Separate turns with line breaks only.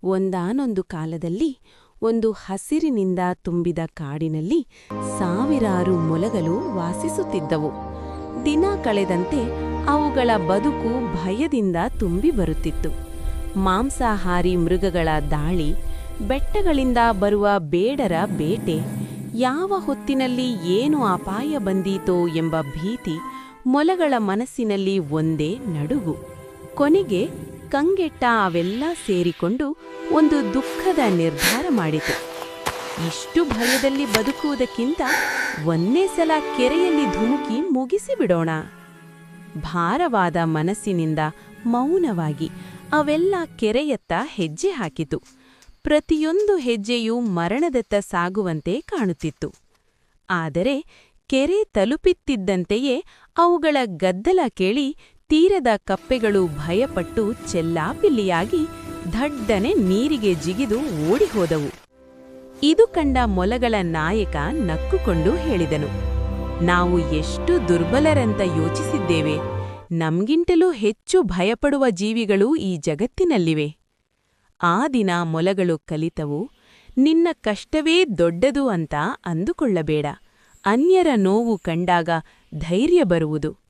ಒಂದಾನೊಂದು ಕಾಲದಲ್ಲಿ ಒಂದು ಹಸಿರಿನಿಂದ ತುಂಬಿದ ಕಾಡಿನಲ್ಲಿ ಸಾವಿರಾರು ಮೊಲಗಳು ವಾಸಿಸುತ್ತಿದ್ದವು. ದಿನ ಕಳೆದಂತೆ ಅವುಗಳ ಬದುಕು ಭಯದಿಂದ ತುಂಬಿ ಬರುತ್ತಿತ್ತು. ಮಾಂಸಾಹಾರಿ ಮೃಗಗಳ ದಾಳಿ, ಬೆಟ್ಟಗಳಿಂದ ಬರುವ ಬೇಡರ ಬೇಟೆ, ಯಾವ ಹೊತ್ತಿನಲ್ಲಿ ಏನು ಅಪಾಯ ಬಂದೀತೋ ಎಂಬ ಭೀತಿ ಮೊಲಗಳ ಮನಸ್ಸಿನಲ್ಲಿ ಒಂದೇ ನಡುಗು. ಕೊನೆಗೆ ಕಂಗೆಟ್ಟ ಅವೆಲ್ಲ ಸೇರಿಕೊಂಡು ಒಂದು ದುಃಖದ ನಿರ್ಧಾರ ಮಾಡಿತು. ಇಷ್ಟು ಭಯದಲ್ಲಿ ಬದುಕುವುದಕ್ಕಿಂತ ಒಂದೇ ಸಲ ಕೆರೆಯಲ್ಲಿ ಧುಮುಕಿ ಮುಗಿಸಿಬಿಡೋಣ. ಭಾರವಾದ ಮನಸ್ಸಿನಿಂದ ಮೌನವಾಗಿ ಅವೆಲ್ಲ ಕೆರೆಯತ್ತ ಹೆಜ್ಜೆ ಹಾಕಿತು. ಪ್ರತಿಯೊಂದು ಹೆಜ್ಜೆಯೂ ಮರಣದತ್ತ ಸಾಗುವಂತೆ ಕಾಣುತ್ತಿತ್ತು. ಆದರೆ ಕೆರೆ ತಲುಪುತ್ತಿದ್ದಂತೆಯೇ ಅವುಗಳ ಗದ್ದಲ ಕೇಳಿ ತೀರದ ಕಪ್ಪೆಗಳು ಭಯಪಟ್ಟು ಚೆಲ್ಲಾಪಿಲ್ಲಿಯಾಗಿ ಧಡ್ಡನೆ ನೀರಿಗೆ ಜಿಗಿದು ಓಡಿಹೋದವು. ಇದು ಕಂಡ ಮೊಲಗಳ ನಾಯಕ ನಕ್ಕುಕೊಂಡು ಹೇಳಿದನು, ನಾವು ಎಷ್ಟು ದುರ್ಬಲರಂತ ಯೋಚಿಸಿದ್ದೇವೆ. ನಮ್ಗಿಂತಲೂ ಹೆಚ್ಚು ಭಯಪಡುವ ಜೀವಿಗಳು ಈ ಜಗತ್ತಿನಲ್ಲಿವೆ. ಆ ದಿನ ಮೊಲಗಳು ಕಲಿತವು, ನಿನ್ನ ಕಷ್ಟವೇ ದೊಡ್ಡದು ಅಂತ ಅಂದುಕೊಳ್ಳಬೇಡ. ಅನ್ಯರ ನೋವು ಕಂಡಾಗ ಧೈರ್ಯ ಬರುವುದು.